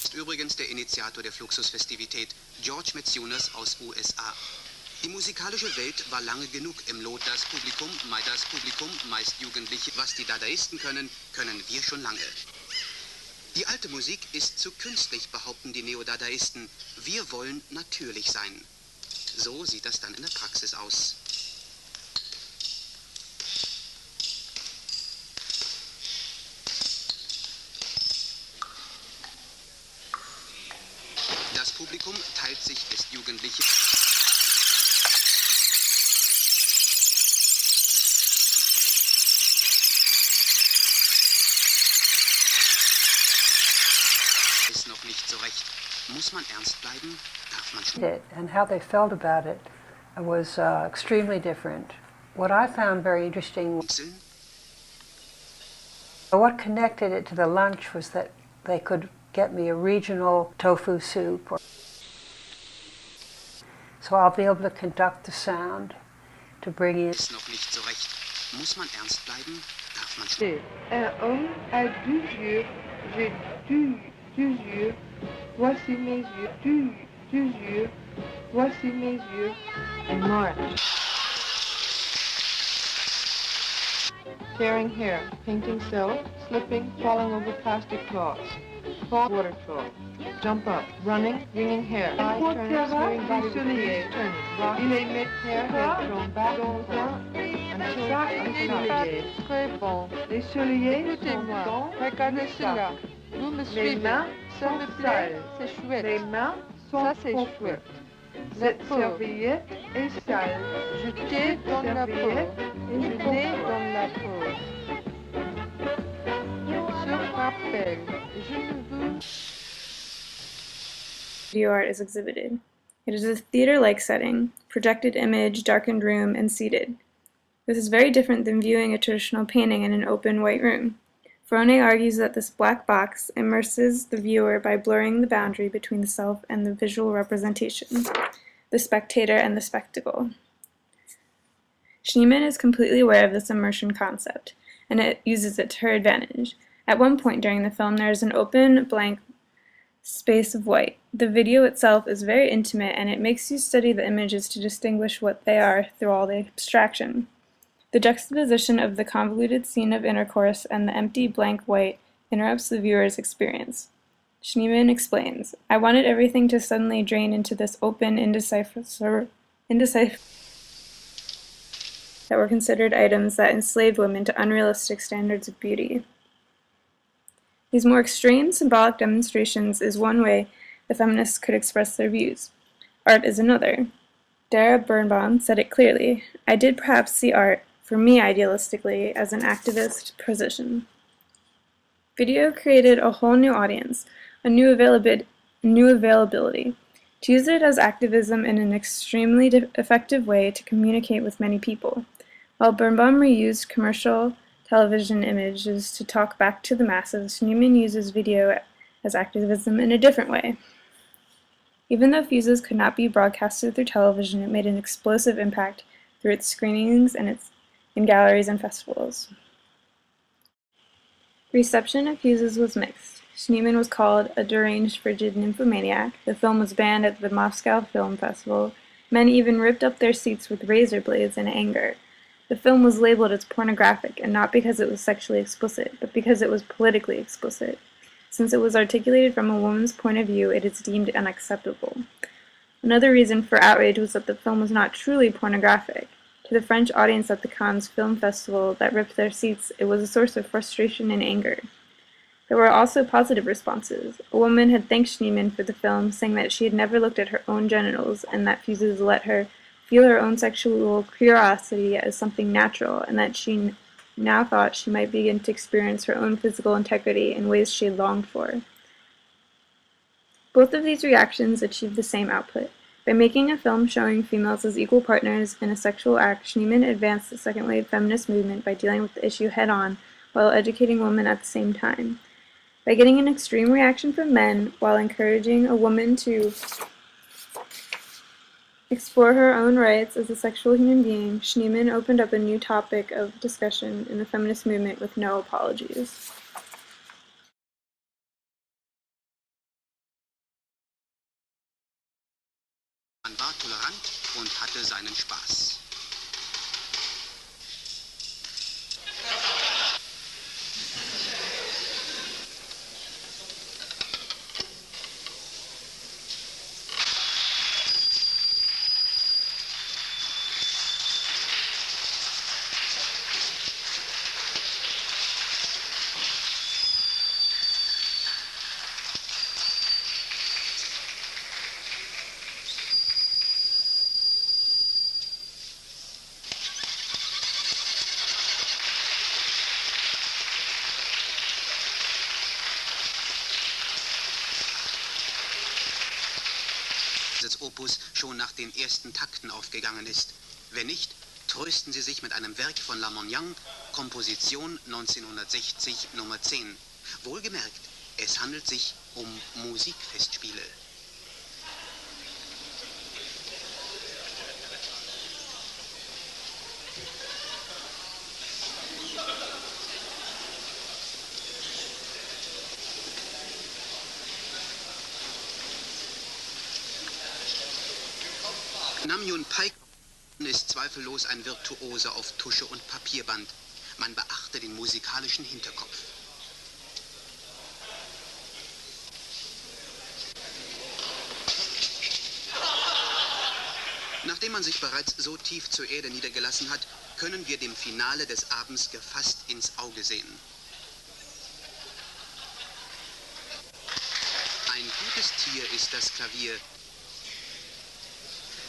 ist übrigens der Initiator der Fluxus-Festivität, George Metziunas aus USA. Die musikalische Welt war lange genug im Lot. Das Publikum, meist Jugendliche. Was die Dadaisten können, können wir schon lange. Die alte Musik ist zu künstlich, behaupten die Neodadaisten. Wir wollen natürlich sein. So sieht das dann in der Praxis aus. Das Publikum teilt sich, ist Jugendliche. Ist noch nicht so recht. Muss man ernst bleiben? Darf man schon? And how they felt about it was extremely different. What I found very interesting, what connected it to the lunch was that they could get me a regional tofu soup. So I'll be able to conduct the sound to bring in. Ist noch nicht so recht. Muss man ernst bleiben? Darf man schon? Un homme a deux yeux, j'ai deux yeux, voici mes yeux, deux yeux, voici mes yeux. In March. Tearing hair, painting cell, slipping, falling over plastic cloths. Fall, water trough. Jump up, running, wringing hair. Eyes turning, smearing body with face, turning. Rocking, hair thrown back until Très bon. les souliers Écoutez-moi, sont regardez cela. Vous me Les suivez. mains Ça sont me plaît. sales. C'est chouette. Les mains sont Ça, c'est propres. chouette. La Cette peau. serviette est sale. Jeter dans la peau. Serviette est Jeter propre. dans la peau. Se rappelle. Je ne veux. Video art is exhibited. It is a theater-like setting, projected image, darkened room, and seated. This is very different than viewing a traditional painting in an open white room. Ferone argues that this black box immerses the viewer by blurring the boundary between the self and the visual representation, the spectator and the spectacle. Schneemann is completely aware of this immersion concept, and it uses it to her advantage. At one point during the film, there is an open, blank space of white. The video itself is very intimate, and it makes you study the images to distinguish what they are through all the abstraction. The juxtaposition of the convoluted scene of intercourse and the empty blank white interrupts the viewer's experience. Schneemann explains, I wanted everything to suddenly drain into this open, indecipherable that were considered items that enslaved women to unrealistic standards of beauty. These more extreme symbolic demonstrations is one way the feminists could express their views. Art is another. Dara Birnbaum said it clearly, I did perhaps see art, for me idealistically, as an activist position. Video created a whole new audience, a new availability, to use it as activism in an extremely effective way to communicate with many people. While Birnbaum reused commercial television images to talk back to the masses, Schneemann uses video as activism in a different way. Even though Fuses could not be broadcasted through television, it made an explosive impact through its screenings and in galleries and festivals. Reception of Fuses was mixed. Schneemann was called a deranged, frigid nymphomaniac. The film was banned at the Moscow Film Festival. Men even ripped up their seats with razor blades in anger. The film was labeled as pornographic, and not because it was sexually explicit, but because it was politically explicit. Since it was articulated from a woman's point of view, it is deemed unacceptable. Another reason for outrage was that the film was not truly pornographic. To the French audience at the Cannes Film Festival that ripped their seats, it was a source of frustration and anger. There were also positive responses. A woman had thanked Schneemann for the film, saying that she had never looked at her own genitals and that Fuses let her feel her own sexual curiosity as something natural, and that she now thought she might begin to experience her own physical integrity in ways she had longed for. Both of these reactions achieved the same output. By making a film showing females as equal partners in a sexual act, Schneemann advanced the second-wave feminist movement by dealing with the issue head-on while educating women at the same time. By getting an extreme reaction from men while encouraging a woman to explore her own rights as a sexual human being, Schneemann opened up a new topic of discussion in the feminist movement with no apologies. Opus schon nach den ersten Takten aufgegangen ist. Wenn nicht, trösten Sie sich mit einem Werk von Lamoignon, Komposition 1960 Nummer 10. Wohlgemerkt, es handelt sich um Musikfestspiele. Namjoon Paik ist zweifellos ein Virtuose auf Tusche und Papierband. Man beachte den musikalischen Hinterkopf. Nachdem man sich bereits so tief zur Erde niedergelassen hat, können wir dem Finale des Abends gefasst ins Auge sehen. Ein gutes Tier ist das Klavier,